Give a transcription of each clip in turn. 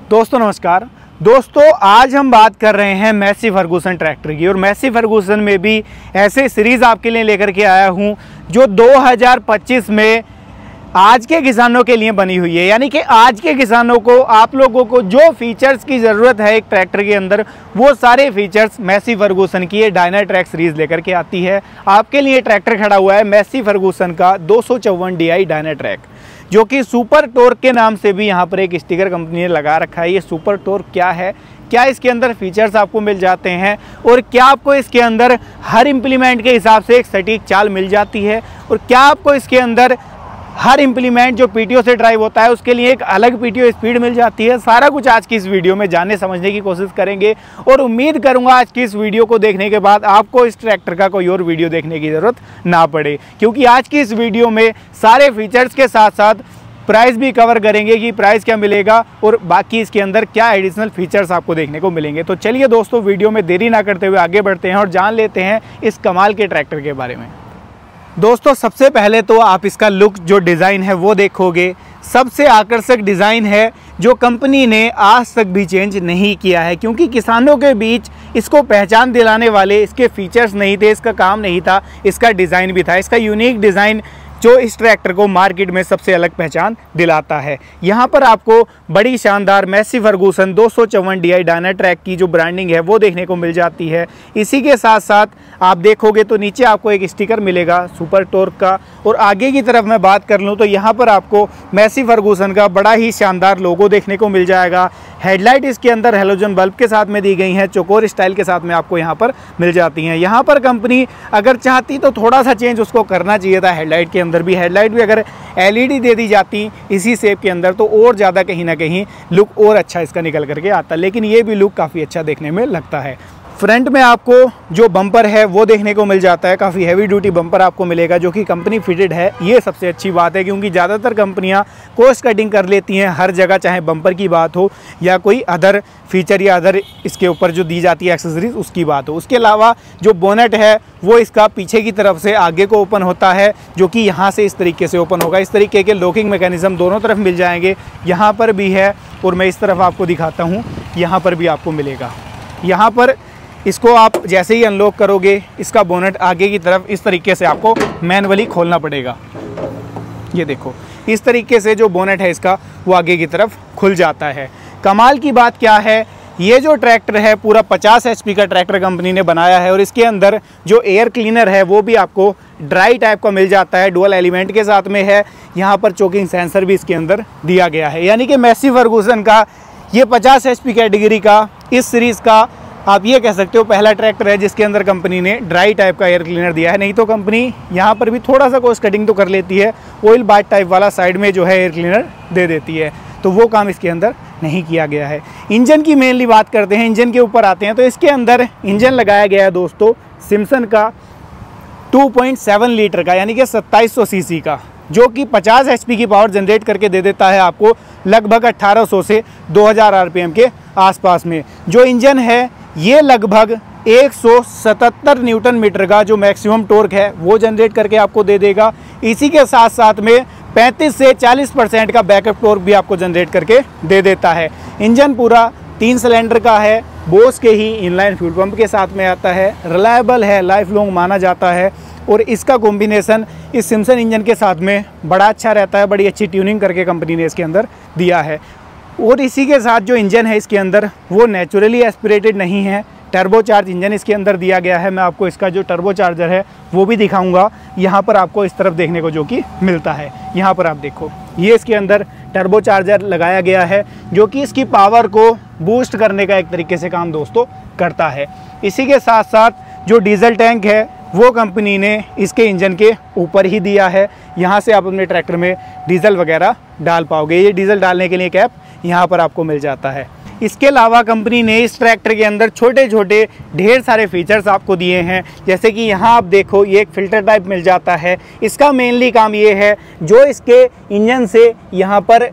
दोस्तों नमस्कार। दोस्तों आज हम बात कर रहे हैं मैसी फर्गूसन ट्रैक्टर की, और मैसी फर्गूसन में भी ऐसे सीरीज़ आपके लिए लेकर के आया हूं जो 2025 में आज के किसानों के लिए बनी हुई है। यानी कि आज के किसानों को, आप लोगों को जो फीचर्स की ज़रूरत है एक ट्रैक्टर के अंदर, वो सारे फीचर्स मैसी फर्गूसन की ये डायनाट्रैक सीरीज़ लेकर के आती है। आपके लिए ट्रैक्टर खड़ा हुआ है मैसी फर्गूसन का 254 DI डायनाट्रैक, जो कि सुपर टॉर्क के नाम से भी यहाँ पर एक स्टिकर कंपनी ने लगा रखा है। ये सुपर टॉर्क क्या है, क्या इसके अंदर फीचर्स आपको मिल जाते हैं, और क्या आपको इसके अंदर हर इम्प्लीमेंट के हिसाब से एक सटीक चाल मिल जाती है, और क्या आपको इसके अंदर हर इम्प्लीमेंट जो पीटीओ से ड्राइव होता है उसके लिए एक अलग पीटीओ स्पीड मिल जाती है। सारा कुछ आज की इस वीडियो में जानने समझने की कोशिश करेंगे, और उम्मीद करूंगा आज की इस वीडियो को देखने के बाद आपको इस ट्रैक्टर का कोई और वीडियो देखने की ज़रूरत ना पड़े, क्योंकि आज की इस वीडियो में सारे फीचर्स के साथ साथ प्राइस भी कवर करेंगे कि प्राइस क्या मिलेगा और बाकी इसके अंदर क्या एडिशनल फीचर्स आपको देखने को मिलेंगे। तो चलिए दोस्तों, वीडियो में देरी ना करते हुए आगे बढ़ते हैं और जान लेते हैं इस कमाल के ट्रैक्टर के बारे में। दोस्तों सबसे पहले तो आप इसका लुक, जो डिज़ाइन है वो देखोगे। सबसे आकर्षक डिज़ाइन है जो कंपनी ने आज तक भी चेंज नहीं किया है, क्योंकि किसानों के बीच इसको पहचान दिलाने वाले इसके फीचर्स नहीं थे, इसका काम नहीं था, इसका डिज़ाइन भी था। इसका यूनिक डिज़ाइन जो इस ट्रैक्टर को मार्केट में सबसे अलग पहचान दिलाता है। यहाँ पर आपको बड़ी शानदार मैसी फर्गूसन 254 DI डायनाट्रैक की जो ब्रांडिंग है वो देखने को मिल जाती है। इसी के साथ साथ आप देखोगे तो नीचे आपको एक स्टिकर मिलेगा सुपर टॉर्क का, और आगे की तरफ मैं बात कर लूँ तो यहाँ पर आपको मैसी फर्गूसन का बड़ा ही शानदार लोगो देखने को मिल जाएगा। हेडलाइट इसके अंदर हेलोजन बल्ब के साथ में दी गई हैं, चौकोर स्टाइल के साथ में आपको यहाँ पर मिल जाती हैं। यहाँ पर कंपनी अगर चाहती तो थोड़ा सा चेंज उसको करना चाहिए था। हेडलाइट के अंदर भी, हेडलाइट भी अगर LED दे दी जाती इसी शेप के अंदर तो और ज़्यादा कहीं ना कहीं लुक और अच्छा इसका निकल करके आता, लेकिन ये भी लुक काफ़ी अच्छा देखने में लगता है। फ्रंट में आपको जो बम्पर है वो देखने को मिल जाता है, काफ़ी हैवी ड्यूटी बम्पर आपको मिलेगा जो कि कंपनी फिटेड है। ये सबसे अच्छी बात है, क्योंकि ज़्यादातर कंपनियां कॉस्ट कटिंग कर लेती हैं हर जगह, चाहे बम्पर की बात हो या कोई अदर फीचर या अदर इसके ऊपर जो दी जाती है एक्सेसरीज उसकी बात हो। उसके अलावा जो बोनेट है वो इसका पीछे की तरफ से आगे को ओपन होता है, जो कि यहाँ से इस तरीके से ओपन होगा। इस तरीके के लॉकिंग मैकेनिज्म दोनों तरफ मिल जाएंगे, यहाँ पर भी है और मैं इस तरफ आपको दिखाता हूँ, यहाँ पर भी आपको मिलेगा। यहाँ पर इसको आप जैसे ही अनलॉक करोगे, इसका बोनेट आगे की तरफ इस तरीके से आपको मैनुअली खोलना पड़ेगा। ये देखो, इस तरीके से जो बोनेट है इसका वो आगे की तरफ खुल जाता है। कमाल की बात क्या है, ये जो ट्रैक्टर है पूरा 50 HP का ट्रैक्टर कंपनी ने बनाया है, और इसके अंदर जो एयर क्लीनर है वो भी आपको ड्राई टाइप का मिल जाता है, डुअल एलिमेंट के साथ में है। यहाँ पर चोकिंग सेंसर भी इसके अंदर दिया गया है। यानी कि मैसी फर्गूसन का ये 50 HP कैटेगरी का इस सीरीज़ का आप ये कह सकते हो पहला ट्रैक्टर है जिसके अंदर कंपनी ने ड्राई टाइप का एयर क्लीनर दिया है। नहीं तो कंपनी यहाँ पर भी थोड़ा सा कॉस्ट कटिंग तो कर लेती है, ऑयल बाथ टाइप वाला साइड में जो है एयर क्लीनर दे देती है, तो वो काम इसके अंदर नहीं किया गया है। इंजन की मेनली बात करते हैं, इंजन के ऊपर आते हैं, तो इसके अंदर इंजन लगाया गया है दोस्तों सिम्सन का 2.7 लीटर का, यानी कि 2700 cc का, जो कि 50 HP की पावर जनरेट करके दे देता है आपको लगभग 1800 से 2000 RPM के आसपास में। जो इंजन है ये लगभग 177 न्यूटन मीटर का जो मैक्सिमम टॉर्क है वो जनरेट करके आपको दे देगा। इसी के साथ साथ में 35 से 40% का बैकअप टॉर्क भी आपको जनरेट करके दे देता है। इंजन पूरा 3 सिलेंडर का है, बोस के ही इनलाइन फ्यूल पंप के साथ में आता है, रिलायबल है, लाइफ लॉन्ग माना जाता है, और इसका कॉम्बिनेशन इस सिम्सन इंजन के साथ में बड़ा अच्छा रहता है। बड़ी अच्छी ट्यूनिंग करके कंपनी ने इसके अंदर दिया है। और इसी के साथ जो इंजन है इसके अंदर वो नेचुरली एस्पिरेटेड नहीं है, टर्बोचार्ज इंजन इसके अंदर दिया गया है। मैं आपको इसका जो टर्बोचार्जर है वो भी दिखाऊंगा, यहाँ पर आपको इस तरफ देखने को जो कि मिलता है। यहाँ पर आप देखो, ये इसके अंदर टर्बोचार्जर लगाया गया है जो कि इसकी पावर को बूस्ट करने का एक तरीके से काम दोस्तों करता है। इसी के साथ साथ जो डीजल टैंक है वो कंपनी ने इसके इंजन के ऊपर ही दिया है। यहाँ से आप अपने ट्रैक्टर में डीजल वगैरह डाल पाओगे। ये डीजल डालने के लिए कैप यहाँ पर आपको मिल जाता है। इसके अलावा कंपनी ने इस ट्रैक्टर के अंदर छोटे छोटे ढेर सारे फीचर्स आपको दिए हैं, जैसे कि यहाँ आप देखो ये एक फ़िल्टर टाइप मिल जाता है। इसका मेनली काम ये है, जो इसके इंजन से यहाँ पर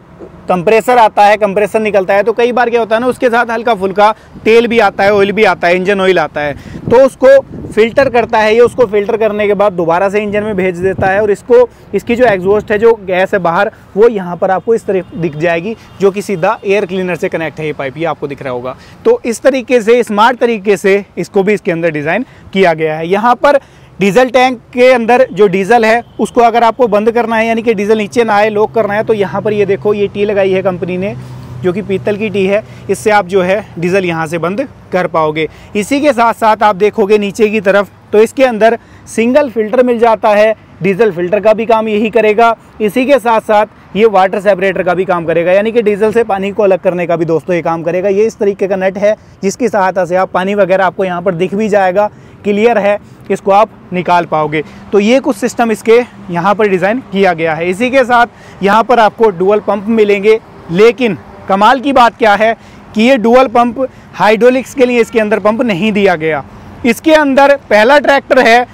कंप्रेसर आता है, कंप्रेसर निकलता है, तो कई बार क्या होता है ना, उसके साथ हल्का फुल्का तेल भी आता है, ऑयल भी आता है, इंजन ऑयल आता है, तो उसको फिल्टर करता है ये। उसको फिल्टर करने के बाद दोबारा से इंजन में भेज देता है और इसकी जो एग्जॉस्ट है, जो गैस है बाहर, वो यहाँ पर आपको इस तरह दिख जाएगी, जो कि सीधा एयर क्लीनर से कनेक्ट है ये पाइप, ये आपको दिख रहा होगा। तो इस तरीके से स्मार्ट तरीके से इसको भी इसके अंदर डिज़ाइन किया गया है। यहाँ पर डीजल टैंक के अंदर जो डीजल है उसको अगर आपको बंद करना है, यानी कि डीजल नीचे ना आए, लॉक करना है, तो यहाँ पर ये देखो ये टी लगाई है कंपनी ने, जो कि पीतल की टी है। इससे आप जो है डीजल यहाँ से बंद कर पाओगे। इसी के साथ साथ आप देखोगे नीचे की तरफ तो इसके अंदर सिंगल फिल्टर मिल जाता है। डीजल फिल्टर का भी काम यही करेगा। इसी के साथ साथ ये वाटर सेपरेटर का भी काम करेगा, यानी कि डीजल से पानी को अलग करने का भी दोस्तों ये काम करेगा। ये इस तरीके का नट है जिसकी सहायता से आप पानी वगैरह आपको यहाँ पर दिख भी जाएगा, क्लियर है, इसको आप निकाल पाओगे। तो ये कुछ सिस्टम इसके यहाँ पर डिज़ाइन किया गया है। इसी के साथ यहाँ पर आपको डुअल पंप मिलेंगे, लेकिन कमाल की बात क्या है कि ये डुअल पंप हाइड्रोलिक्स के लिए इसके अंदर पंप नहीं दिया गया। इसके अंदर पहला ट्रैक्टर है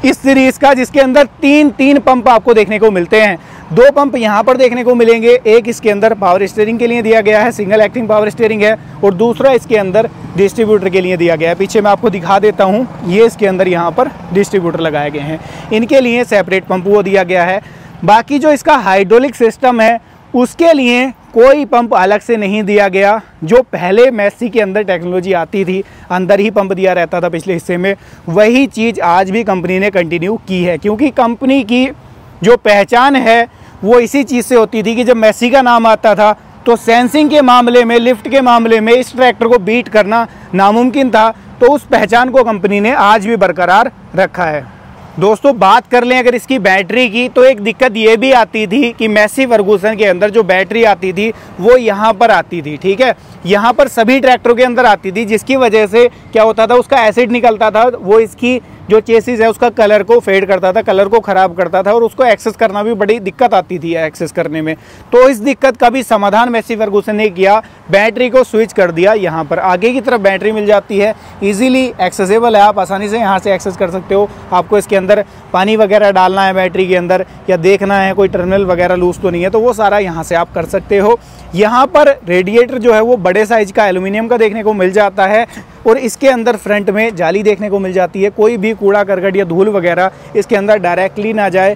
इस सीरीज़ का जिसके अंदर तीन पंप आपको देखने को मिलते हैं। 2 पंप यहाँ पर देखने को मिलेंगे, एक इसके अंदर पावर स्टीयरिंग के लिए दिया गया है, सिंगल एक्टिंग पावर स्टीयरिंग है, और दूसरा इसके अंदर डिस्ट्रीब्यूटर के लिए दिया गया है। पीछे मैं आपको दिखा देता हूँ, ये इसके अंदर यहाँ पर डिस्ट्रीब्यूटर लगाए गए हैं, इनके लिए सेपरेट पंप वो दिया गया है। बाकी जो इसका हाइड्रोलिक सिस्टम है उसके लिए कोई पंप अलग से नहीं दिया गया। जो पहले मैसी के अंदर टेक्नोलॉजी आती थी, अंदर ही पंप दिया रहता था पिछले हिस्से में, वही चीज़ आज भी कंपनी ने कंटिन्यू की है, क्योंकि कंपनी की जो पहचान है वो इसी चीज़ से होती थी कि जब मैसी का नाम आता था तो सेंसिंग के मामले में, लिफ्ट के मामले में इस ट्रैक्टर को बीट करना नामुमकिन था। तो उस पहचान को कंपनी ने आज भी बरकरार रखा है। दोस्तों बात कर लें अगर इसकी बैटरी की, तो एक दिक्कत ये भी आती थी कि मैसी फर्गूसन के अंदर जो बैटरी आती थी वो यहाँ पर आती थी, ठीक है, यहाँ पर सभी ट्रैक्टरों के अंदर आती थी, जिसकी वजह से क्या होता था, उसका एसिड निकलता था, वो इसकी जो चेसिस है उसका कलर को फेड करता था, कलर को ख़राब करता था, और उसको एक्सेस करना भी बड़ी दिक्कत आती थी एक्सेस करने में। तो इस दिक्कत का भी समाधान मैसी फर्गूसन ने किया, बैटरी को स्विच कर दिया। यहाँ पर आगे की तरफ बैटरी मिल जाती है, इजीली एक्सेसिबल है, आप आसानी से यहाँ से एक्सेस कर सकते हो। आपको इसके अंदर पानी वगैरह डालना है बैटरी के अंदर, या देखना है कोई टर्मिनल वगैरह लूज तो नहीं है, तो वो सारा यहाँ से आप कर सकते हो। यहाँ पर रेडिएटर जो है वो बड़े साइज का एल्युमिनियम का देखने को मिल जाता है, और इसके अंदर फ्रंट में जाली देखने को मिल जाती है, कोई भी कूड़ा करकट या धूल वगैरह इसके अंदर डायरेक्टली ना जाए।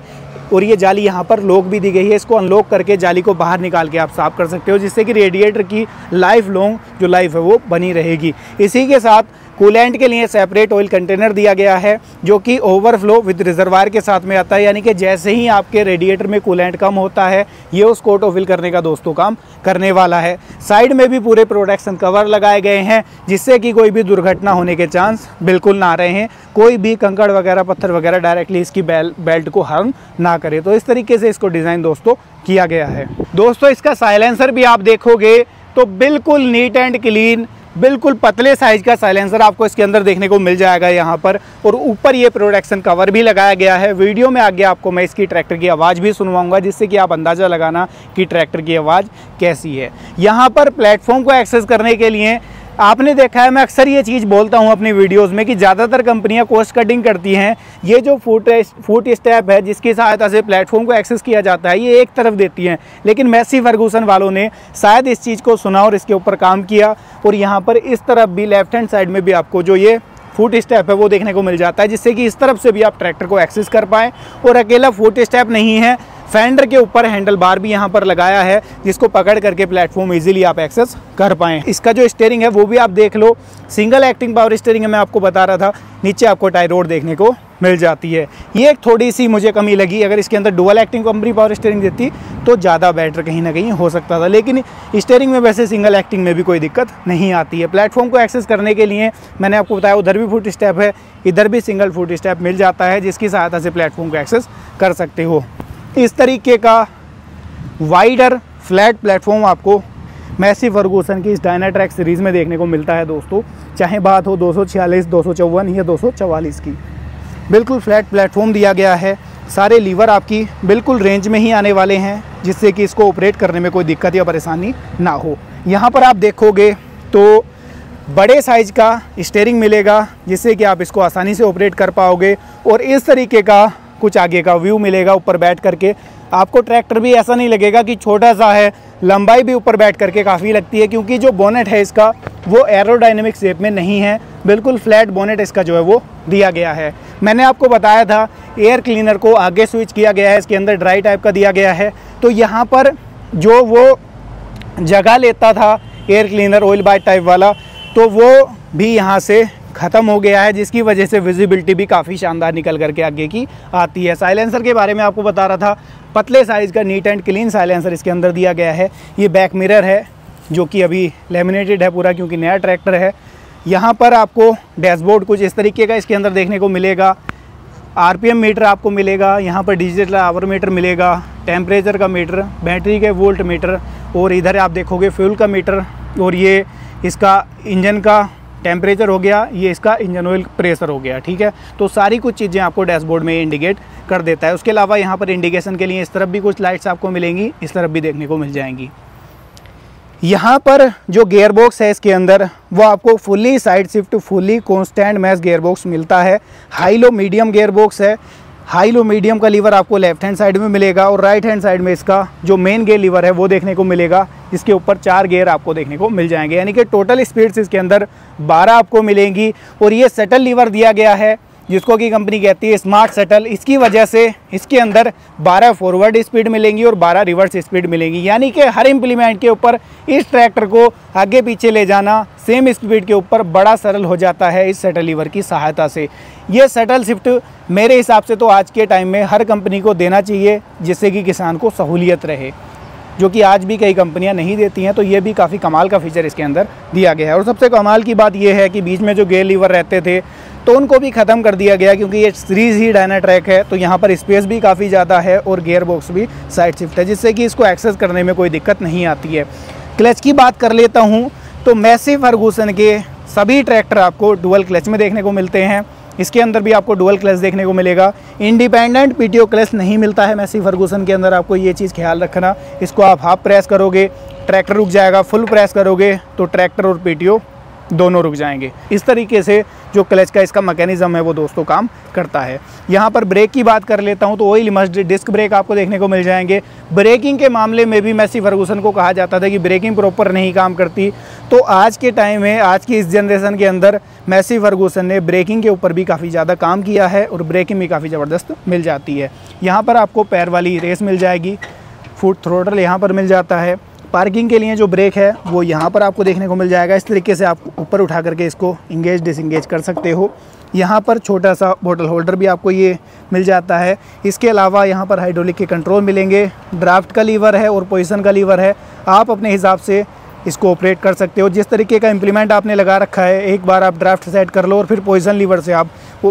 और ये जाली यहाँ पर लॉक भी दी गई है, इसको अनलॉक करके जाली को बाहर निकाल के आप साफ कर सकते हो, जिससे कि रेडिएटर की लाइफ लॉन्ग जो लाइफ है वो बनी रहेगी। इसी के साथ कूलेंट के लिए सेपरेट ऑयल कंटेनर दिया गया है, जो कि ओवरफ्लो विद रिजर्वायर के साथ में आता है, यानी कि जैसे ही आपके रेडिएटर में कूलेंट कम होता है ये उसको ऑटो फिल करने का दोस्तों काम करने वाला है। साइड में भी पूरे प्रोटेक्शन कवर लगाए गए हैं, जिससे कि कोई भी दुर्घटना होने के चांस बिल्कुल ना रहे हैं, कोई भी कंकड़ वगैरह पत्थर वगैरह डायरेक्टली इसकी बेल्ट को हार्म ना करे। तो इस तरीके से इसको डिज़ाइन दोस्तों किया गया है। दोस्तों इसका साइलेंसर भी आप देखोगे तो बिल्कुल नीट एंड क्लीन, बिल्कुल पतले साइज का साइलेंसर आपको इसके अंदर देखने को मिल जाएगा यहाँ पर, और ऊपर ये प्रोटेक्शन कवर भी लगाया गया है। वीडियो में आगे आपको मैं इसकी ट्रैक्टर की आवाज़ भी सुनवाऊंगा, जिससे कि आप अंदाज़ा लगाना कि ट्रैक्टर की आवाज़ कैसी है। यहाँ पर प्लेटफॉर्म को एक्सेस करने के लिए आपने देखा है, मैं अक्सर ये चीज़ बोलता हूँ अपनी वीडियोस में कि ज़्यादातर कंपनियाँ कॉस्ट कटिंग करती हैं। ये जो फुट स्टेप है जिसकी सहायता से प्लेटफॉर्म को एक्सेस किया जाता है, ये एक तरफ देती हैं, लेकिन मैसी फर्गूसन वालों ने शायद इस चीज़ को सुना और इसके ऊपर काम किया, और यहाँ पर इस तरफ भी लेफ्ट हैंड साइड में भी आपको जो ये फुट स्टेप है वो देखने को मिल जाता है, जिससे कि इस तरफ से भी आप ट्रैक्टर को एक्सेस कर पाएँ। और अकेला फुट स्टेप नहीं है, फेंडर के ऊपर हैंडल बार भी यहाँ पर लगाया है, जिसको पकड़ करके प्लेटफॉर्म इजीली आप एक्सेस कर पाएँ। इसका जो स्टीयरिंग है वो भी आप देख लो, सिंगल एक्टिंग पावर स्टीयरिंग है, मैं आपको बता रहा था। नीचे आपको टाई रोड देखने को मिल जाती है, ये एक थोड़ी सी मुझे कमी लगी। अगर इसके अंदर dual acting company power steering देती तो ज़्यादा बेटर कहीं ना कहीं हो सकता था, लेकिन स्टीयरिंग में वैसे सिंगल एक्टिंग में भी कोई दिक्कत नहीं आती है। प्लेटफॉर्म को एक्सेस करने के लिए मैंने आपको बताया उधर भी फुट स्टेप है, इधर भी सिंगल फुट स्टेप मिल जाता है, जिसकी सहायता से प्लेटफॉर्म को एक्सेस कर सकते हो। इस तरीके का वाइडर फ्लैट प्लेटफॉर्म आपको मैसी फर्गूसन की इस डायनाट्रैक सीरीज़ में देखने को मिलता है दोस्तों, चाहे बात हो 246, 254 या 244 की। बिल्कुल फ्लैट प्लेटफॉर्म दिया गया है, सारे लीवर आपकी बिल्कुल रेंज में ही आने वाले हैं, जिससे कि इसको ऑपरेट करने में कोई दिक्कत या परेशानी ना हो। यहाँ पर आप देखोगे तो बड़े साइज का स्टीयरिंग मिलेगा, जिससे कि आप इसको आसानी से ऑपरेट कर पाओगे, और इस तरीके का कुछ आगे का व्यू मिलेगा ऊपर बैठ करके। आपको ट्रैक्टर भी ऐसा नहीं लगेगा कि छोटा सा है, लंबाई भी ऊपर बैठ करके काफ़ी लगती है, क्योंकि जो बोनेट है इसका वो एरोडायनेमिक शेप में नहीं है, बिल्कुल फ्लैट बोनेट इसका जो है वो दिया गया है। मैंने आपको बताया था एयर क्लीनर को आगे स्विच किया गया है, इसके अंदर ड्राई टाइप का दिया गया है। तो यहाँ पर जो वो जगह लेता था air cleaner oil bath type वाला, तो वो भी यहाँ से ख़त्म हो गया है, जिसकी वजह से विजिबिलिटी भी काफ़ी शानदार निकल करके आगे की आती है। साइलेंसर के बारे में आपको बता रहा था, पतले साइज़ का नीट एंड क्लीन साइलेंसर इसके अंदर दिया गया है। ये बैक मिरर है जो कि अभी लेमिनेटेड है पूरा, क्योंकि नया ट्रैक्टर है। यहाँ पर आपको डैशबोर्ड कुछ इस तरीके का इसके अंदर देखने को मिलेगा। आरपीएम मीटर आपको मिलेगा, यहाँ पर डिजिटल आवर मीटर मिलेगा, टेम्परेचर का मीटर, बैटरी के वोल्ट मीटर, और इधर आप देखोगे फ्यूल का मीटर, और ये इसका इंजन का टेम्परेचर हो गया, ये इसका इंजन ऑयल प्रेशर हो गया। ठीक है, तो सारी कुछ चीज़ें आपको डैशबोर्ड में इंडिकेट कर देता है। उसके अलावा यहाँ पर इंडिकेशन के लिए इस तरफ भी कुछ लाइट्स आपको मिलेंगी, इस तरफ भी देखने को मिल जाएंगी। यहाँ पर जो गियर बॉक्स है इसके अंदर वो आपको fully side shift fully constant mesh gear box मिलता है। High low medium gear box है। हाई लो मीडियम का लीवर आपको लेफ्ट हैंड साइड में मिलेगा, और राइट हैंड साइड में इसका जो मेन गियर लीवर है वो देखने को मिलेगा, जिसके ऊपर 4 गियर आपको देखने को मिल जाएंगे। यानी कि टोटल स्पीड्स इसके अंदर 12 आपको मिलेंगी। और ये शटल लीवर दिया गया है, जिसको कि कंपनी कहती है स्मार्ट शटल। इसकी वजह से इसके अंदर 12 फॉरवर्ड स्पीड मिलेंगी और 12 रिवर्स स्पीड मिलेंगी। यानी कि हर इम्प्लीमेंट के ऊपर इस ट्रैक्टर को आगे पीछे ले जाना सेम स्पीड के ऊपर बड़ा सरल हो जाता है इस शटल लीवर की सहायता से। ये शटल शिफ्ट मेरे हिसाब से तो आज के टाइम में हर कंपनी को देना चाहिए, जिससे कि किसान को सहूलियत रहे, जो कि आज भी कई कंपनियां नहीं देती हैं। तो ये भी काफ़ी कमाल का फीचर इसके अंदर दिया गया है। और सबसे कमाल की बात ये है कि बीच में जो गियर लीवर रहते थे तो उनको भी ख़त्म कर दिया गया, क्योंकि ये सीरीज़ ही डायनाट्रैक है, तो यहाँ पर स्पेस भी काफ़ी ज़्यादा है और गियर बॉक्स भी साइड शिफ्ट है, जिससे कि इसको एक्सेस करने में कोई दिक्कत नहीं आती है। क्लच की बात कर लेता हूँ तो मैसी फर्गूसन के सभी ट्रैक्टर आपको डुअल क्लच में देखने को मिलते हैं। इसके अंदर भी आपको डुअल क्लच देखने को मिलेगा। इंडिपेंडेंट पीटीओ क्लच नहीं मिलता है मैसी फर्गूसन के अंदर, आपको ये चीज़ ख्याल रखना। इसको आप हाफ प्रेस करोगे ट्रैक्टर रुक जाएगा, फुल प्रेस करोगे तो ट्रैक्टर और पीटीओ दोनों रुक जाएंगे। इस तरीके से जो क्लच का इसका मैकेनिज्म है वो दोस्तों काम करता है। यहाँ पर ब्रेक की बात कर लेता हूँ तो ऑयल इमर्स्ड डिस्क ब्रेक आपको देखने को मिल जाएंगे। ब्रेकिंग के मामले में भी मैसी फर्गूसन को कहा जाता था कि ब्रेकिंग प्रॉपर नहीं काम करती, तो आज के टाइम में आज की इस जनरेशन के अंदर मैसी फर्गूसन ने ब्रेकिंग के ऊपर भी काफ़ी ज़्यादा काम किया है और ब्रेकिंग भी काफ़ी ज़बरदस्त मिल जाती है। यहाँ पर आपको पैर वाली रेस मिल जाएगी, फुट थ्रोटल यहाँ पर मिल जाता है। पार्किंग के लिए जो ब्रेक है वो यहाँ पर आपको देखने को मिल जाएगा। इस तरीके से आप ऊपर उठा करके इसको इंगेज डिसंगेज कर सकते हो। यहाँ पर छोटा सा बोतल होल्डर भी आपको ये मिल जाता है। इसके अलावा यहाँ पर हाइड्रोलिक के कंट्रोल मिलेंगे, ड्राफ्ट का लीवर है और पोजीशन का लीवर है। आप अपने हिसाब से इसको ऑपरेट कर सकते हो। जिस तरीके का इम्प्लीमेंट आपने लगा रखा है, एक बार आप ड्राफ्ट सेट कर लो और फिर पोजीशन लीवर से आप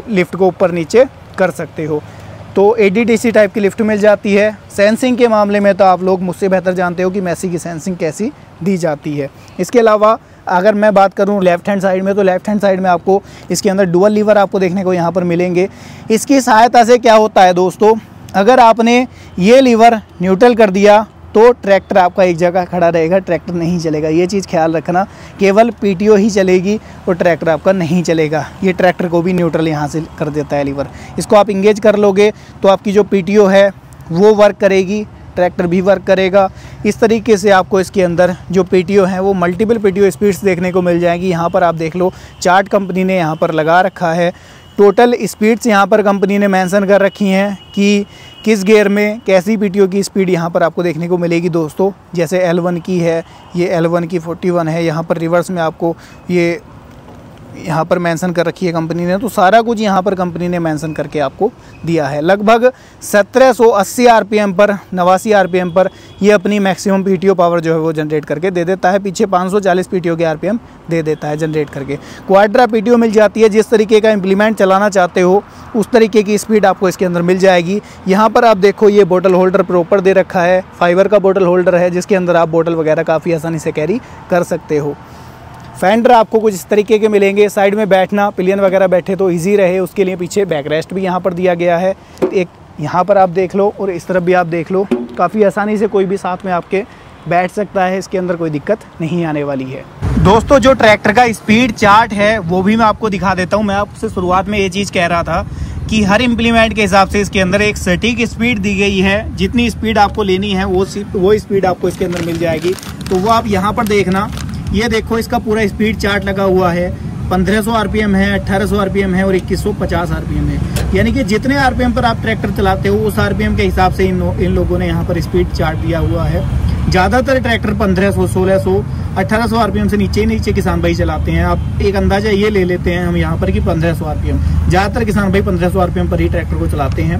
लिफ्ट को ऊपर नीचे कर सकते हो। तो ADDC टाइप की लिफ्ट मिल जाती है। सेंसिंग के मामले में तो आप लोग मुझसे बेहतर जानते हो कि मैसी की सेंसिंग कैसी दी जाती है। इसके अलावा अगर मैं बात करूं लेफ़्ट हैंड साइड में, तो लेफ़्ट हैंड साइड में आपको इसके अंदर डुअल लीवर आपको देखने को यहाँ पर मिलेंगे। इसकी सहायता से क्या होता है दोस्तों, अगर आपने ये लीवर न्यूट्रल कर दिया तो ट्रैक्टर आपका एक जगह खड़ा रहेगा, ट्रैक्टर नहीं चलेगा। ये चीज़ ख्याल रखना, केवल पीटीओ ही चलेगी और ट्रैक्टर आपका नहीं चलेगा। ये ट्रैक्टर को भी न्यूट्रल यहाँ से कर देता है लीवर। इसको आप इंगेज कर लोगे तो आपकी जो पीटीओ है वो वर्क करेगी, ट्रैक्टर भी वर्क करेगा। इस तरीके से आपको इसके अंदर जो पीटीओ हैं वो मल्टीपल पीटीओ स्पीड्स देखने को मिल जाएंगी। यहाँ पर आप देख लो चार्ट कंपनी ने यहाँ पर लगा रखा है। टोटल स्पीड्स यहाँ पर कंपनी ने मेंशन कर रखी हैं कि किस गियर में कैसी पीटीओ की स्पीड यहाँ पर आपको देखने को मिलेगी दोस्तों। जैसे L1 की है, ये L1 की 41 है। यहाँ पर रिवर्स में आपको ये यहाँ पर मेंशन कर रखी है कंपनी ने। तो सारा कुछ यहाँ पर कंपनी ने मेंशन करके आपको दिया है। लगभग 1780 आरपीएम पर 89 आरपीएम पर ये अपनी मैक्सिमम पीटीओ पावर जो है वो जनरेट करके दे देता है। पीछे 540 पीटीओ के आरपीएम दे देता है जनरेट करके। क्वाड्रा पीटीओ मिल जाती है। जिस तरीके का इम्प्लीमेंट चलाना चाहते हो उस तरीके की स्पीड आपको इसके अंदर मिल जाएगी। यहाँ पर आप देखो ये बोतल होल्डर प्रॉपर दे रखा है, फाइबर का बोतल होल्डर है, जिसके अंदर आप बोतल वगैरह काफ़ी आसानी से कैरी कर सकते हो। फेंडर आपको कुछ इस तरीके के मिलेंगे। साइड में बैठना, पिलियन वगैरह बैठे तो इजी रहे उसके लिए पीछे बैक रेस्ट भी यहाँ पर दिया गया है। एक यहाँ पर आप देख लो और इस तरफ भी आप देख लो, काफ़ी आसानी से कोई भी साथ में आपके बैठ सकता है। इसके अंदर कोई दिक्कत नहीं आने वाली है। दोस्तों जो ट्रैक्टर का स्पीड चार्ट है वो भी मैं आपको दिखा देता हूँ। मैं आपसे शुरुआत में ये चीज़ कह रहा था कि हर इम्प्लीमेंट के हिसाब से इसके अंदर एक सटीक स्पीड दी गई है। जितनी स्पीड आपको लेनी है वो स्पीड आपको इसके अंदर मिल जाएगी। तो वो आप यहाँ पर देखना, ये देखो इसका पूरा स्पीड चार्ट लगा हुआ है। 1500 आरपीएम है, 1800 आरपीएम है और 2150 आरपीएम है। यानी कि जितने आरपीएम पर आप ट्रैक्टर चलाते हो उस आरपीएम के हिसाब से इन लोगों ने यहाँ पर स्पीड चार्ट दिया हुआ है। ज़्यादातर ट्रैक्टर 1500, 1600, 1800 आरपीएम से नीचे किसान भाई चलाते हैं। आप एक अंदाजा ये ले लेते हैं हम यहाँ पर कि 1500 आरपीएम, ज़्यादातर किसान भाई 1500 आरपीएम पर ही ट्रैक्टर को चलाते हैं।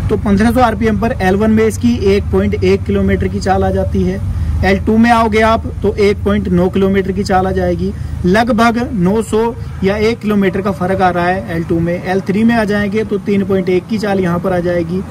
तो 1500 आरपीएम पर L1 में इसकी 1.1 किलोमीटर की चाल आ जाती है। L2 में आओगे आप तो 1.9 किलोमीटर की चाल आ जाएगी। लगभग 900 या 1 किलोमीटर का फर्क आ रहा है L2 में। L3 में आ जाएंगे तो 3.1 की चाल यहाँ पर आ जाएगी।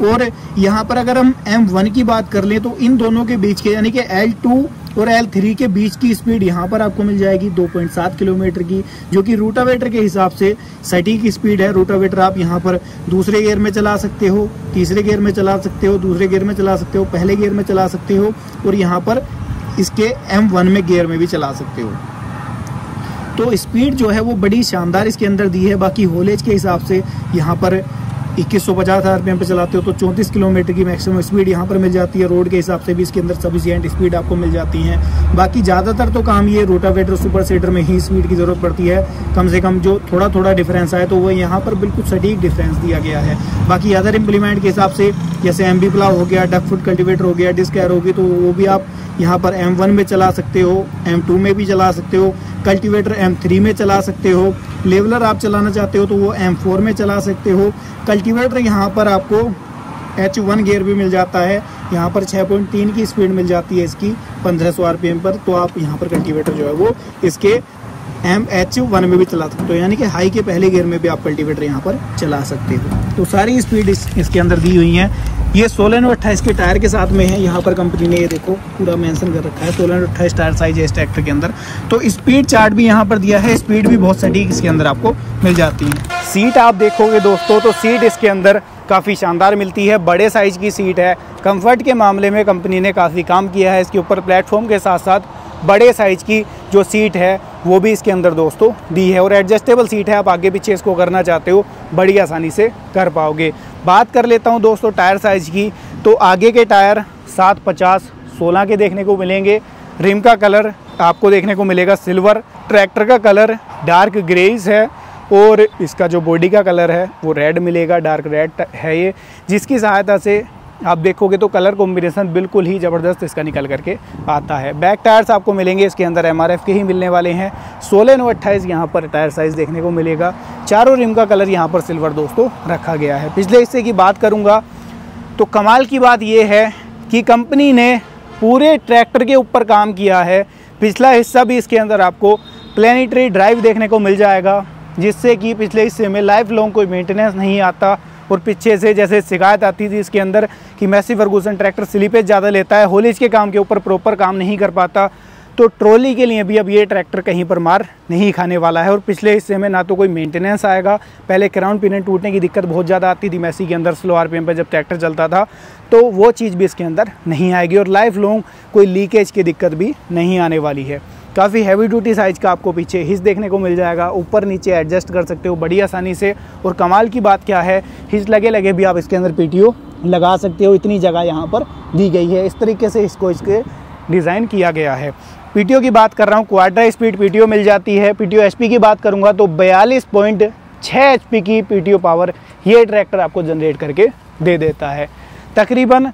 और यहाँ पर अगर हम M1 की बात कर लें तो इन दोनों के बीच के यानी कि L2 और L3 के बीच की स्पीड यहाँ पर आपको मिल जाएगी 2.7 किलोमीटर की, जो कि रूटावेटर के हिसाब से सटीक स्पीड है। रूटावेटर आप यहाँ पर दूसरे गियर में चला सकते हो, तीसरे गियर में चला सकते हो, दूसरे गियर में चला सकते हो, पहले गियर में चला सकते हो और यहाँ पर इसके M1 में गियर में भी चला सकते हो। तो स्पीड जो है वो बड़ी शानदार इसके अंदर दी है। बाकी होलेज के हिसाब से यहाँ पर 2150 आरपीएम पे चलाते हो तो 34 किलोमीटर की मैक्सिमम स्पीड यहाँ पर मिल जाती है। रोड के हिसाब से भी इसके अंदर सफिशिएंट स्पीड आपको मिल जाती है। बाकी ज़्यादातर तो काम ये रोटावेटर सुपर सीडर में ही स्पीड की ज़रूरत पड़ती है। कम से कम जो थोड़ा डिफरेंस आए तो वो यहाँ पर बिल्कुल सटीक डिफरेंस दिया गया है। बाकी अदर इम्प्लीमेंट के हिसाब से जैसे MB प्लाव हो गया, डक फुट कल्टिवेटर हो गया, डिस्क एयर होगी, तो वो भी आप यहाँ पर M1 में चला सकते हो, M2 में भी चला सकते हो, कल्टीवेटर M3 में चला सकते हो। लेवलर आप चलाना चाहते हो तो वो M4 में चला सकते हो। कल्टीवेटर यहाँ पर आपको H1 गियर भी मिल जाता है। यहाँ पर 6.3 की स्पीड मिल जाती है इसकी 1500 आरपीएम पर। तो आप यहाँ पर कल्टीवेटर जो है वो इसके H1 में भी चला सकते हो, यानी कि हाई के पहले गियर में भी आप कल्टीवेटर यहाँ पर चला सकते हो। तो सारी स्पीड इसके अंदर दी हुई है। ये 16 और 28 के टायर के साथ में है। यहाँ पर कंपनी ने ये देखो पूरा मेंशन कर रखा है 16 और 28 टायर साइज है इस ट्रैक्टर के अंदर। तो स्पीड चार्ट भी यहाँ पर दिया है। स्पीड भी बहुत सटीक इसके अंदर आपको मिल जाती है। सीट आप देखोगे दोस्तों तो सीट इसके अंदर काफ़ी शानदार मिलती है। बड़े साइज की सीट है। कंफर्ट के मामले में कंपनी ने काफ़ी काम किया है। इसके ऊपर प्लेटफॉर्म के साथ साथ बड़े साइज की जो सीट है वो भी इसके अंदर दोस्तों दी है। और एडजस्टेबल सीट है, आप आगे पीछे इसको करना चाहते हो बड़ी आसानी से कर पाओगे। बात कर लेता हूं दोस्तों टायर साइज़ की, तो आगे के टायर 750/16 के देखने को मिलेंगे। रिम का कलर आपको देखने को मिलेगा सिल्वर। ट्रैक्टर का कलर डार्क ग्रेइश है और इसका जो बॉडी का कलर है वो रेड मिलेगा, डार्क रेड है ये, जिसकी सहायता से आप देखोगे तो कलर कॉम्बिनेशन बिल्कुल ही ज़बरदस्त इसका निकल करके आता है। बैक टायर्स आपको मिलेंगे इसके अंदर MRF के ही मिलने वाले हैं। 16 और 28 यहाँ पर टायर साइज़ देखने को मिलेगा। चारों रिम का कलर यहाँ पर सिल्वर दोस्तों रखा गया है। पिछले हिस्से की बात करूँगा तो कमाल की बात यह है कि कंपनी ने पूरे ट्रैक्टर के ऊपर काम किया है। पिछला हिस्सा भी इसके अंदर आपको प्लैनेटरी ड्राइव देखने को मिल जाएगा, जिससे कि पिछले हिस्से में लाइफ लॉन्ग कोई मेंटेनेंस नहीं आता। और पीछे से जैसे शिकायत आती थी इसके अंदर कि मैसी फर्गूसन ट्रैक्टर स्लीपेज ज़्यादा लेता है, होलेज के काम के ऊपर प्रॉपर काम नहीं कर पाता, तो ट्रॉली के लिए भी अब ये ट्रैक्टर कहीं पर मार नहीं खाने वाला है। और पिछले हिस्से में ना तो कोई मेंटेनेंस आएगा। पहले क्राउन पिनियन टूटने की दिक्कत बहुत ज़्यादा आती थी मैसी के अंदर स्लो आरपीएम पर जब ट्रैक्टर चलता था, तो वो चीज़ भी इसके अंदर नहीं आएगी। और लाइफ लॉन्ग कोई लीकेज की दिक्कत भी नहीं आने वाली है। काफ़ी हैवी ड्यूटी साइज़ का आपको पीछे हिस्स देखने को मिल जाएगा। ऊपर नीचे एडजस्ट कर सकते हो बड़ी आसानी से। और कमाल की बात क्या है, हिस्स लगे भी आप इसके अंदर PTO लगा सकते हो। इतनी जगह यहाँ पर दी गई है। इस तरीके से इसको इसके डिज़ाइन किया गया है। PTO की बात कर रहा हूँ, क्वाड्रा स्पीड PTO मिल जाती है। PTO HP की बात करूँगा तो 42.6 HP की PTO पावर ये ट्रैक्टर आपको जनरेट करके दे देता है। तकरीबन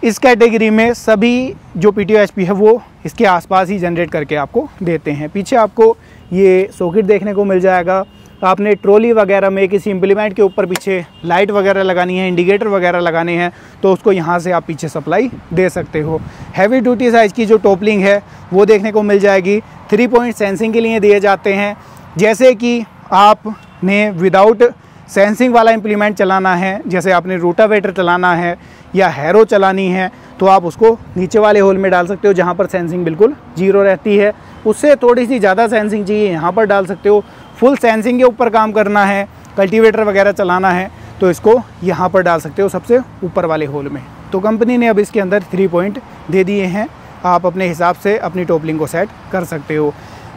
इस कैटेगरी में सभी जो PTO HP है वो इसके आसपास ही जनरेट करके आपको देते हैं। पीछे आपको ये सॉकेट देखने को मिल जाएगा। आपने ट्रॉली वगैरह में किसी इम्प्लीमेंट के ऊपर पीछे लाइट वगैरह लगानी है, इंडिकेटर वगैरह लगाने हैं, तो उसको यहाँ से आप पीछे सप्लाई दे सकते हो। हैवी ड्यूटी साइज़ की जो टॉपलिंग है वो देखने को मिल जाएगी। 3 पॉइंट सेंसिंग के लिए दिए जाते हैं। जैसे कि आपने विदाउट सेंसिंग वाला इम्प्लीमेंट चलाना है, जैसे आपने रोटावेटर चलाना है या हैरो चलानी है, तो आप उसको नीचे वाले होल में डाल सकते हो जहाँ पर सेंसिंग बिल्कुल 0 रहती है। उससे थोड़ी सी ज़्यादा सेंसिंग चाहिए, यहाँ पर डाल सकते हो। फुल सेंसिंग के ऊपर काम करना है, कल्टीवेटर वगैरह चलाना है, तो इसको यहाँ पर डाल सकते हो सबसे ऊपर वाले होल में। तो कंपनी ने अब इसके अंदर 3 पॉइंट दे दिए हैं। आप अपने हिसाब से अपनी टॉपलिंग को सेट कर सकते हो।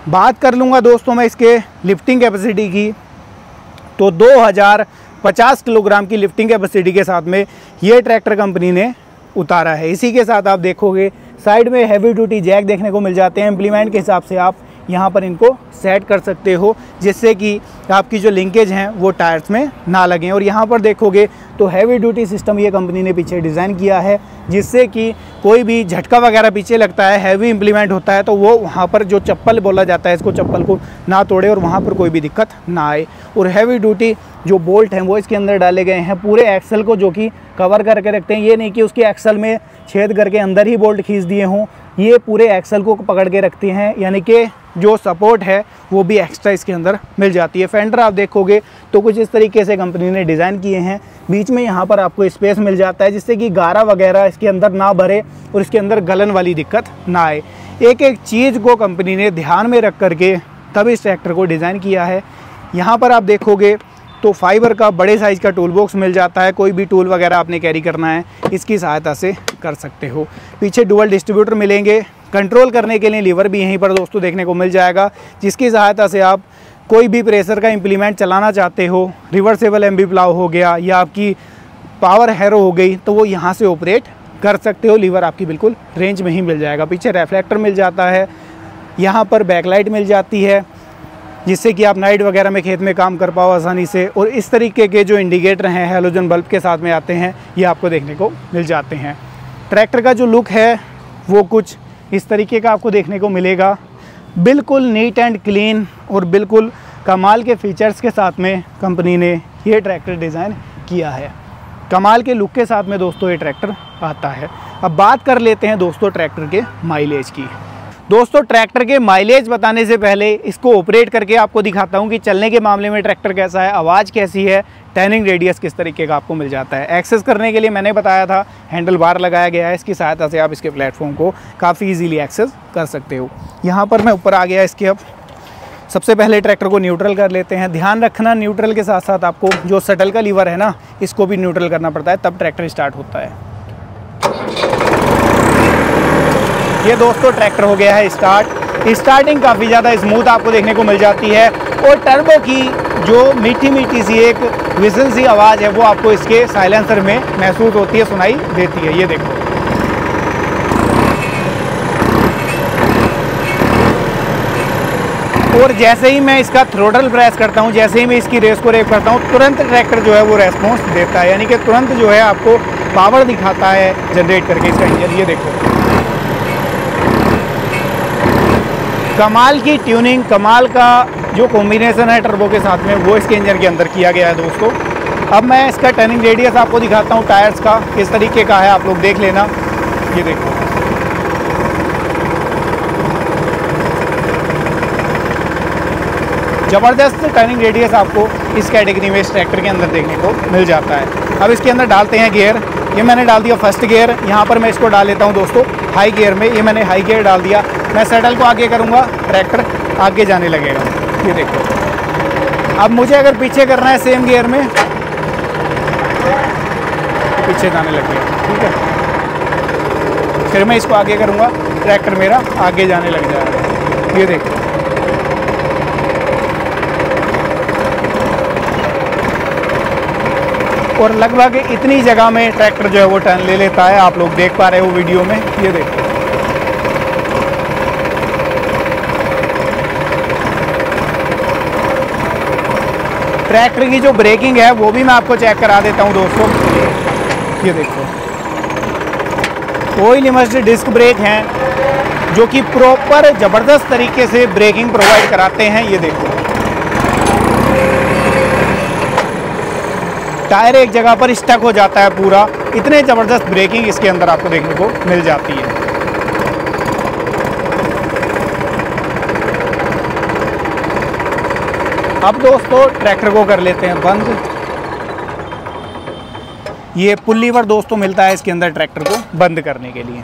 बात कर लूँगा दोस्तों मैं इसके लिफ्टिंग कैपेसिटी की, तो 50 किलोग्राम की लिफ्टिंग कैपेसिटी के साथ में ये ट्रैक्टर कंपनी ने उतारा है। इसी के साथ आप देखोगे साइड में हैवी ड्यूटी जैक देखने को मिल जाते हैं। इम्प्लीमेंट के हिसाब से आप यहाँ पर इनको सेट कर सकते हो, जिससे कि आपकी जो लिंकेज हैं वो टायर्स में ना लगें। और यहाँ पर देखोगे तो हैवी ड्यूटी सिस्टम ये कंपनी ने पीछे डिज़ाइन किया है, जिससे कि कोई भी झटका वगैरह पीछे लगता है, हैवी इम्प्लीमेंट होता है, तो वो वहाँ पर जो चप्पल बोला जाता है इसको, चप्पल को ना तोड़े और वहाँ पर कोई भी दिक्कत ना आए। और हैवी ड्यूटी जो बोल्ट हैं वो इसके अंदर डाले गए हैं पूरे एक्सल को, जो कि कवर करके रखते हैं। ये नहीं कि उसके एक्सल में छेद करके अंदर ही बोल्ट खींच दिए हों, ये पूरे एक्सल को पकड़ के रखते हैं, यानी कि जो सपोर्ट है वो भी एक्स्ट्रा इसके अंदर मिल जाती है। फेंडर आप देखोगे तो कुछ इस तरीके से कंपनी ने डिज़ाइन किए हैं। बीच में यहाँ पर आपको स्पेस मिल जाता है, जिससे कि गारा वगैरह इसके अंदर ना भरे और इसके अंदर गलन वाली दिक्कत ना आए। एक एक चीज़ को कंपनी ने ध्यान में रख करके तब इस ट्रैक्टर को डिज़ाइन किया है। यहाँ पर आप देखोगे तो फाइबर का बड़े साइज़ का टूल बॉक्स मिल जाता है। कोई भी टूल वगैरह आपने कैरी करना है इसकी सहायता से कर सकते हो। पीछे डुअल डिस्ट्रीब्यूटर मिलेंगे। कंट्रोल करने के लिए लीवर भी यहीं पर दोस्तों देखने को मिल जाएगा, जिसकी सहायता से आप कोई भी प्रेशर का इम्प्लीमेंट चलाना चाहते हो, रिवर्सेबल एम्बी प्लाव हो गया या आपकी पावर हैरो हो गई, तो वो यहाँ से ऑपरेट कर सकते हो। लीवर आपकी बिल्कुल रेंज में ही मिल जाएगा। पीछे रिफ्लेक्टर मिल जाता है, यहाँ पर बैकलाइट मिल जाती है, जिससे कि आप नाइट वगैरह में खेत में काम कर पाओ आसानी से। और इस तरीके के जो इंडिकेटर हैं हैलोजन बल्ब के साथ में आते हैं, ये आपको देखने को मिल जाते हैं। ट्रैक्टर का जो लुक है वो कुछ इस तरीके का आपको देखने को मिलेगा, बिल्कुल नीट एंड क्लीन और बिल्कुल कमाल के फीचर्स के साथ में कंपनी ने ये ट्रैक्टर डिज़ाइन किया है। कमाल के लुक के साथ में दोस्तों ये ट्रैक्टर आता है। अब बात कर लेते हैं दोस्तों ट्रैक्टर के माइलेज की। दोस्तों ट्रैक्टर के माइलेज बताने से पहले इसको ऑपरेट करके आपको दिखाता हूं कि चलने के मामले में ट्रैक्टर कैसा है, आवाज़ कैसी है, टर्निंग रेडियस किस तरीके का आपको मिल जाता है। एक्सेस करने के लिए मैंने बताया था हैंडल बार लगाया गया है, इसकी सहायता से आप इसके प्लेटफॉर्म को काफ़ी इजीली एक्सेस कर सकते हो। यहाँ पर मैं ऊपर आ गया इसके। अब सबसे पहले ट्रैक्टर को न्यूट्रल कर लेते हैं। ध्यान रखना न्यूट्रल के साथ साथ आपको जो शटल का लीवर है ना, इसको भी न्यूट्रल करना पड़ता है, तब ट्रैक्टर स्टार्ट होता है। ये दोस्तों ट्रैक्टर हो गया है स्टार्ट। स्टार्टिंग काफ़ी ज़्यादा स्मूथ आपको देखने को मिल जाती है और टर्बो की जो मीठी मीठी सी एक विसल सी आवाज़ है वो आपको इसके साइलेंसर में महसूस होती है, सुनाई देती है। ये देखो, और जैसे ही मैं इसका थ्रोटल प्रेस करता हूँ, जैसे ही मैं इसकी रेस को रेप करता हूँ, तुरंत ट्रैक्टर जो है वो रेस्पॉन्स देता है, यानी कि तुरंत जो है आपको पावर दिखाता है जनरेट करके इसका इंजन। ये देखो, कमाल की ट्यूनिंग, कमाल का जो कॉम्बिनेशन है टर्बो के साथ में वो इसके इंजन के अंदर किया गया है दोस्तों। अब मैं इसका टर्निंग रेडियस आपको दिखाता हूँ टायर्स का किस तरीके का है, आप लोग देख लेना। ये देखो, ज़बरदस्त टर्निंग रेडियस आपको इस कैटेगरी में इस ट्रैक्टर के अंदर देखने को मिल जाता है। अब इसके अंदर डालते हैं गियर। ये मैंने डाल दिया फर्स्ट गियर। यहाँ पर मैं इसको डाल लेता हूँ दोस्तों हाई गियर में। ये मैंने हाई गियर डाल दिया। मैं सेटल को आगे करूँगा, ट्रैक्टर आगे जाने लगेगा। ये देखो, अब मुझे अगर पीछे करना है सेम गियर में, पीछे जाने लगेगा, ठीक है। फिर मैं इसको आगे करूँगा, ट्रैक्टर मेरा आगे जाने लग जाएगा। ये देखो, और लगभग इतनी जगह में ट्रैक्टर जो है वो टर्न ले लेता है, आप लोग देख पा रहे हो वीडियो में। ये देखो, ट्रैक्टर की जो ब्रेकिंग है वो भी मैं आपको चेक करा देता हूं दोस्तों। ये देखो, ऑयल इमर्स्ड डिस्क ब्रेक हैं जो कि प्रॉपर ज़बरदस्त तरीके से ब्रेकिंग प्रोवाइड कराते हैं। ये देखो, टायर एक जगह पर स्टक हो जाता है पूरा, इतने ज़बरदस्त ब्रेकिंग इसके अंदर आपको देखने को मिल जाती है। अब दोस्तों ट्रैक्टर को कर लेते हैं बंद। ये पुल लीवर दोस्तों मिलता है इसके अंदर ट्रैक्टर को बंद करने के लिए।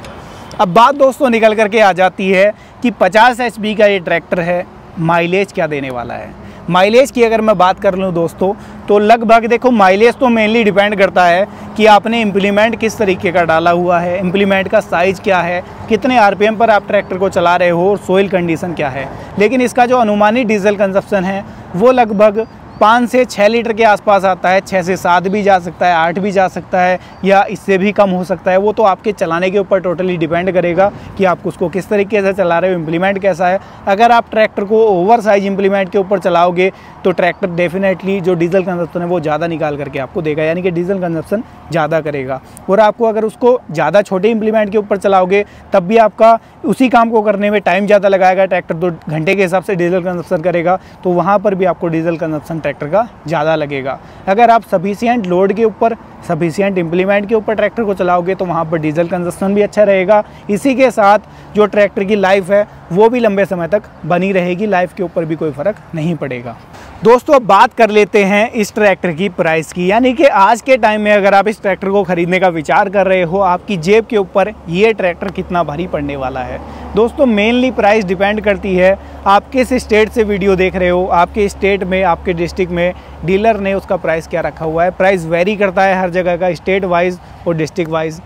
अब बात दोस्तों निकल करके आ जाती है कि 50 HP का ये ट्रैक्टर है, माइलेज क्या देने वाला है। माइलेज की अगर मैं बात कर लूँ दोस्तों, तो लगभग देखो माइलेज तो मेनली डिपेंड करता है कि आपने इम्प्लीमेंट किस तरीके का डाला हुआ है, इम्प्लीमेंट का साइज़ क्या है, कितने RPM पर आप ट्रैक्टर को चला रहे हो और सोइल कंडीशन क्या है। लेकिन इसका जो अनुमानित डीजल कंजप्शन है वो लगभग 5 से 6 लीटर के आसपास आता है, 6 से 7 भी जा सकता है, 8 भी जा सकता है या इससे भी कम हो सकता है। वो तो आपके चलाने के ऊपर टोटली डिपेंड करेगा कि आप उसको किस तरीके से चला रहे हो, इम्प्लीमेंट कैसा है। अगर आप ट्रैक्टर को ओवर साइज इम्प्लीमेंट के ऊपर चलाओगे तो ट्रैक्टर डेफिनेटली जो डीजल कंजप्शन है वो ज़्यादा निकाल करके आपको देगा, यानी कि डीजल कंजप्शन ज़्यादा करेगा। और आपको अगर उसको ज़्यादा छोटे इम्प्लीमेंट के ऊपर चलाओगे तब भी आपका उसी काम को करने में टाइम ज़्यादा लगाएगा, ट्रैक्टर 2 घंटे के हिसाब से डीजल कंजप्शन करेगा, तो वहाँ पर भी आपको डीजल कंजप्शन ट्रैक्टर का ज़्यादा लगेगा। अगर आप सफिशिएंट लोड के ऊपर, सफिशिएंट इम्प्लीमेंट के ऊपर ट्रैक्टर को चलाओगे तो वहाँ पर डीजल कंजप्शन भी अच्छा रहेगा। इसी के साथ जो ट्रैक्टर की लाइफ है वो भी लंबे समय तक बनी रहेगी, लाइफ के ऊपर भी कोई फ़र्क नहीं पड़ेगा। दोस्तों अब बात कर लेते हैं इस ट्रैक्टर की प्राइस की, यानी कि आज के टाइम में अगर आप इस ट्रैक्टर को ख़रीदने का विचार कर रहे हो, आपकी जेब के ऊपर ये ट्रैक्टर कितना भारी पड़ने वाला है। दोस्तों मेनली प्राइस डिपेंड करती है आप किस स्टेट से वीडियो देख रहे हो, आपके स्टेट में, आपके डिस्ट्रिक्ट में डीलर ने उसका प्राइस क्या रखा हुआ है। प्राइस वेरी करता है हर जगह का, स्टेट वाइज और डिस्ट्रिक्ट वाइज।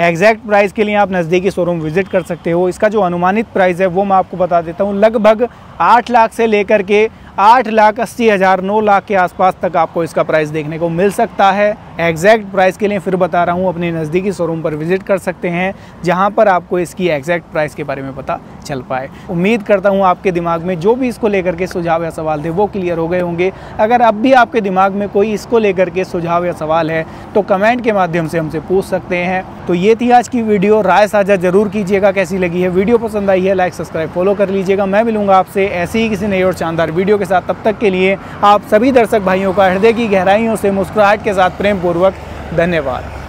एग्जैक्ट प्राइस के लिए आप नज़दीकी शोरूम विजिट कर सकते हो। इसका जो अनुमानित प्राइस है वो मैं आपको बता देता हूँ, लगभग 8 लाख से लेकर के 8,80,000 9 लाख के आसपास तक आपको इसका प्राइस देखने को मिल सकता है। एग्जैक्ट प्राइस के लिए फिर बता रहा हूँ, अपने नज़दीकी शोरूम पर विजिट कर सकते हैं जहाँ पर आपको इसकी एग्जैक्ट प्राइस के बारे में पता चल पाए। उम्मीद करता हूँ आपके दिमाग में जो भी इसको लेकर के सुझाव या सवाल थे वो क्लियर हो गए होंगे। अगर अब भी आपके दिमाग में कोई इसको लेकर के सुझाव या सवाल है तो कमेंट के माध्यम से हमसे पूछ सकते हैं। तो ये थी आज की वीडियो, राय साझा जरूर कीजिएगा कैसी लगी है। वीडियो पसंद आई है लाइक सब्सक्राइब फॉलो कर लीजिएगा। मैं मिलूंगा आपसे ऐसी ही किसी नई और शानदार वीडियो के साथ। तब तक के लिए आप सभी दर्शक भाइयों का हृदय की गहराइयों से मुस्कुराहट के साथ प्रेम पूर्वक धन्यवाद।